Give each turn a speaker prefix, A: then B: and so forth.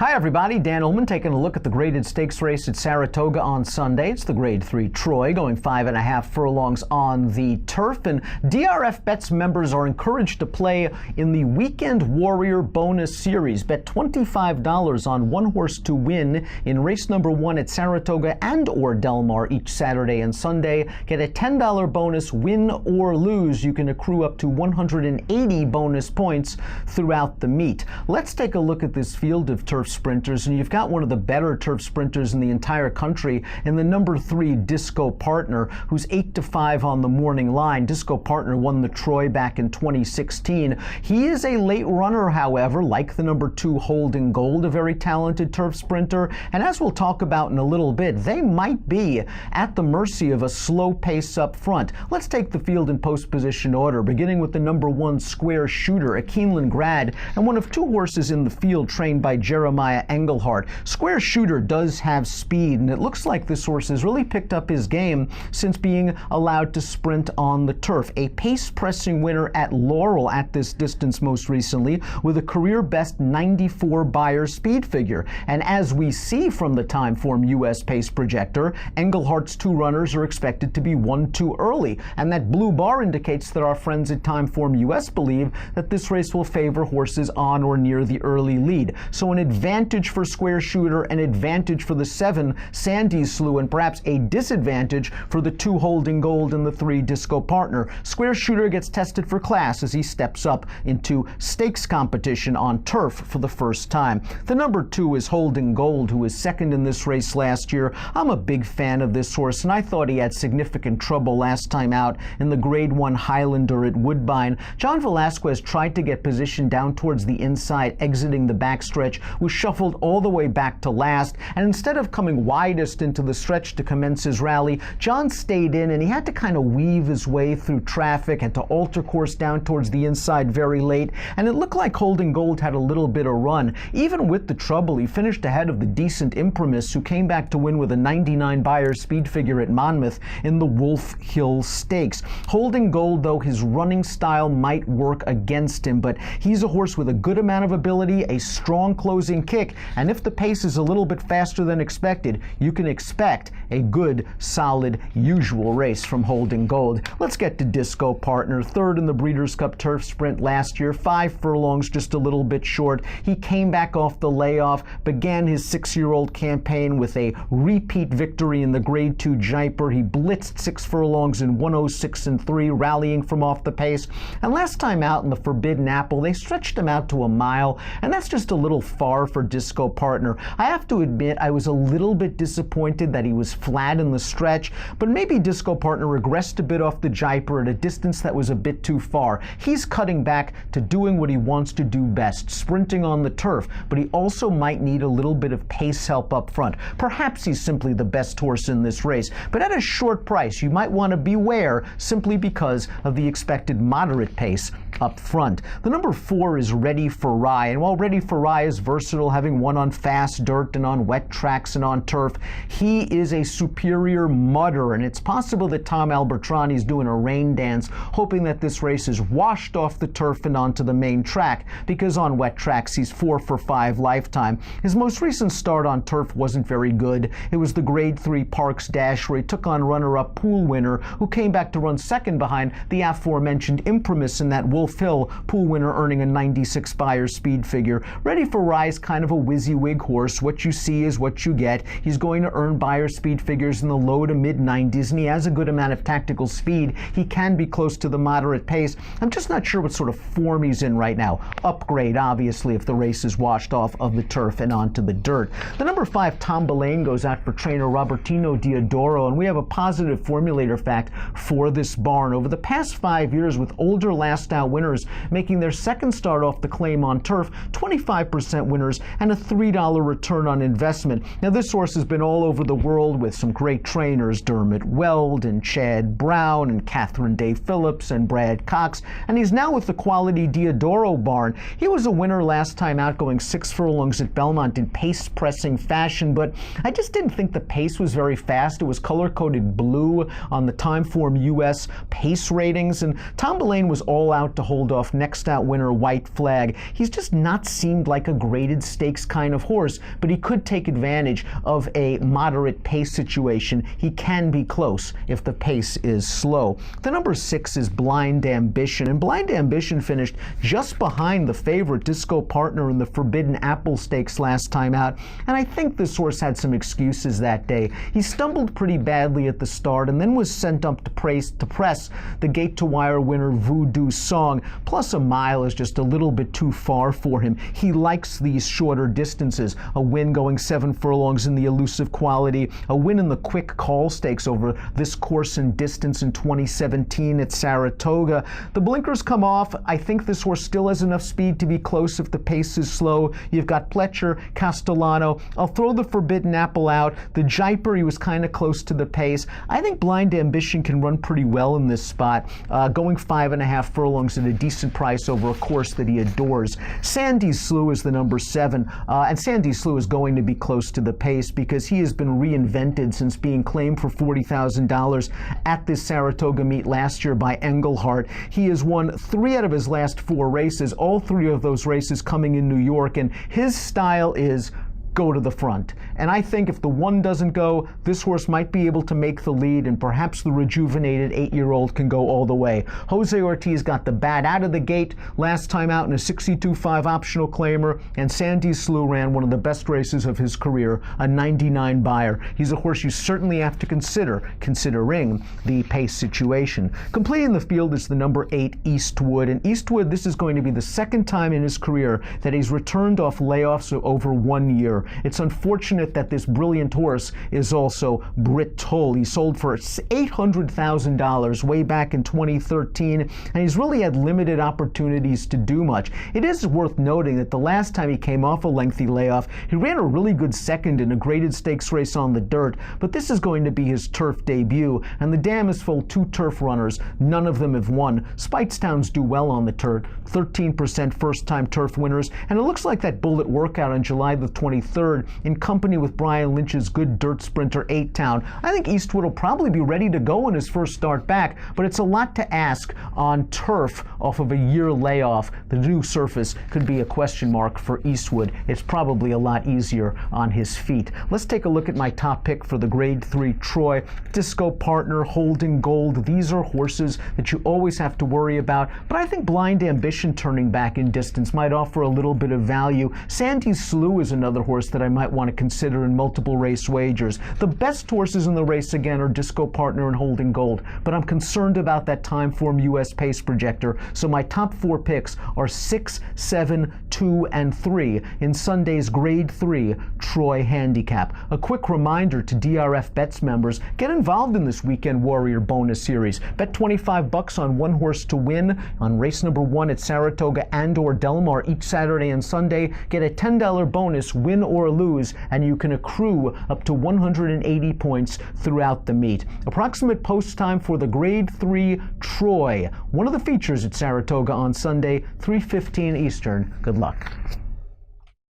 A: Hi everybody, Dan Illman taking a look at the graded stakes race at Saratoga on Sunday. It's the Grade 3 Troy going 5.5 furlongs on the turf, and DRF Bets members are encouraged to play in the Weekend Warrior Bonus Series. Bet $25 on one horse to win in race number 1 at Saratoga and or Del Mar each Saturday and Sunday. Get a $10 bonus, win or lose. You can accrue up to 180 bonus points throughout the meet. Let's take a look at this field of turf sprinters, and you've got one of the better turf sprinters in the entire country in the number 3 Disco Partner, who's 8-5 on the morning line. Disco Partner won the Troy back in 2016. He is a late runner, however, like the number 2 Holding Gold, a very talented turf sprinter, and as we'll talk about in a little bit, they might be at the mercy of a slow pace up front. Let's take the field in post position order, beginning with the number 1 Square Shooter, a Keeneland grad, and one of 2 horses in the field trained by Jeremiah Engelhardt. Square Shooter does have speed, and it looks like this horse has really picked up his game since being allowed to sprint on the turf. A pace-pressing winner at Laurel at this distance most recently, with a career-best 94 Beyer speed figure. And as we see from the Timeform US pace projector, Engelhardt's 2 runners are expected to be 1-2 early, and that blue bar indicates that our friends at Timeform US believe that this race will favor horses on or near the early lead. So an advantage for Square Shooter, an advantage for the 7 Sandy Slew, and perhaps a disadvantage for the 2 Holding Gold and the 3 Disco Partner. Square Shooter gets tested for class as he steps up into stakes competition on turf for the first time. The number 2 is Holding Gold, who was second in this race last year. I'm a big fan of this horse, and I thought he had significant trouble last time out in the Grade 1 Highlander at Woodbine. John Velasquez tried to get position down towards the inside, exiting the backstretch, was shuffled all the way back to last, and instead of coming widest into the stretch to commence his rally, John stayed in, and he had to kind of weave his way through traffic and to alter course down towards the inside very late, and it looked like Holding Gold had a little bit of run. Even with the trouble, he finished ahead of the decent Imprimis, who came back to win with a 99 Beyer speed figure at Monmouth in the Wolf Hill Stakes. Holding Gold, though, his running style might work against him, but he's a horse with a good amount of ability, a strong closing kick, and if the pace is a little bit faster than expected, you can expect a good, solid, usual race from Holding Gold. Let's get to Disco Partner, 3rd in the Breeders' Cup Turf Sprint last year, 5 furlongs, just a little bit short. He came back off the layoff, began his 6-year-old campaign with a repeat victory in the Grade 2 Jaipur. He blitzed 6 furlongs in 106-3, rallying from off the pace. And last time out in the Forbidden Apple, they stretched him out to a mile, and that's just a little far for Disco Partner. I have to admit, I was a little bit disappointed that he was flat in the stretch, but maybe Disco Partner regressed a bit off the Jaipur at a distance that was a bit too far. He's cutting back to doing what he wants to do best, sprinting on the turf, but he also might need a little bit of pace help up front. Perhaps he's simply the best horse in this race, but at a short price, you might want to beware simply because of the expected moderate pace up front. The number 4 is Ready for Rye, and while Ready for Rye is versatile, having won on fast dirt and on wet tracks and on turf, he is a superior mudder, and it's possible that Tom Albertrani's doing a rain dance, hoping that this race is washed off the turf and onto the main track, because on wet tracks he's 4 for 5 lifetime. His most recent start on turf wasn't very good. It was the Grade 3 Parks Dash, where he took on runner-up Pool Winner, who came back to run second behind the aforementioned Imprimis in that Wolf Hill. Pool Winner earning a 96 Beyer speed figure. Ready for Rye is kind of a WYSIWYG horse. What you see is what you get. He's going to earn Beyer speed figures in the low to mid 90s, and he has a good amount of tactical speed. He can be close to the moderate pace. I'm just not sure what sort of form he's in right now. Upgrade, obviously, if the race is washed off of the turf and onto the dirt. The number 5 Tombolayne goes out for trainer Robertino Diodoro, and we have a positive formulator fact for this barn. Over the past 5 years, with older last out winners making their second start off the claim on turf, 25% winners and a $3 return on investment. Now, this horse has been all over the world with some great trainers, Dermot Weld and Chad Brown and Catherine Day Phillips and Brad Cox, and he's now with the Quality Diodoro barn. He was a winner last time out, going 6 furlongs at Belmont in pace-pressing fashion, but I just didn't think the pace was very fast. It was color-coded blue on the Timeform US pace ratings, and Tombolayne was all out to hold off next out winner White Flag. He's just not seemed like a graded stakes kind of horse, but he could take advantage of a moderate pace situation. He can be close if the pace is slow. The number 6 is Blind Ambition, and Blind Ambition finished just behind the favorite Disco Partner in the Forbidden Apple Stakes last time out, and I think this horse had some excuses that day. He stumbled pretty badly at the start and then was sent up to press the gate-to-wire winner Voodoo Song, plus a mile is just a little bit too far for him. He likes these shorter distances. A win going 7 furlongs in the Elusive Quality, a win in the Quick Call Stakes over this course and distance in 2017 at Saratoga. The blinkers come off. I think this horse still has enough speed to be close if the pace is slow. You've got Pletcher, Castellano. I'll throw the Forbidden Apple out. The Jaipur, he was kind of close to the pace. I think Blind Ambition can run pretty well in this spot, going 5.5 furlongs at a decent price over a course that he adores. Sandy Slew is the number 7, and Sandy Slew is going to be close to the pace because he has been reinvented since being claimed for $40,000 at this Saratoga meet last year by Engelhardt. He has won 3 out of his last 4 races, all 3 of those races coming in New York, and his style is go to the front. And I think if the one doesn't go, this horse might be able to make the lead, and perhaps the rejuvenated 8-year-old can go all the way. Jose Ortiz got the bat out of the gate last time out in a 62.5 optional claimer, and Sandy Slew ran one of the best races of his career, a 99 buyer. He's a horse you certainly have to considering the pace situation. Completing the field is the number 8, Eastwood. And Eastwood, this is going to be the second time in his career that he's returned off layoffs over 1 year. It's unfortunate that this brilliant horse is also brittle. He sold for $800,000 way back in 2013, and he's really had limited opportunities to do much. It is worth noting that the last time he came off a lengthy layoff, he ran a really good second in a graded stakes race on the dirt, but this is going to be his turf debut, and the dam is full 2 turf runners. None of them have won. Speightstown's do well on the turf, 13% first-time turf winners, and it looks like that Bullet workout on July the 23rd in company with Brian Lynch's good dirt sprinter 8-Town. I think Eastwood will probably be ready to go in his first start back, but it's a lot to ask on turf off of a year layoff. The new surface could be a question mark for Eastwood. It's probably a lot easier on his feet. Let's take a look at my top pick for the Grade 3 Troy. Disco Partner, Holding Gold. These are horses that you always have to worry about, but I think Blind Ambition turning back in distance might offer a little bit of value. Sandy Slew is another horse that I might want to consider in multiple race wagers. The best horses in the race again are Disco Partner and Holding Gold, but I'm concerned about that time form US pace projector, so my top 4 picks are 6, 7, 2, and 3 in Sunday's Grade 3 Troy Handicap. A quick reminder to DRF Bets members, get involved in this Weekend Warrior bonus series. Bet $25 on one horse to win on race number 1 at Saratoga and or Del Mar each Saturday and Sunday. Get a $10 bonus, win or lose, and you can accrue up to 180 points throughout the meet. Approximate post time for the Grade 3 Troy, one of the features at Saratoga on Sunday, 3:15 Eastern. Good luck.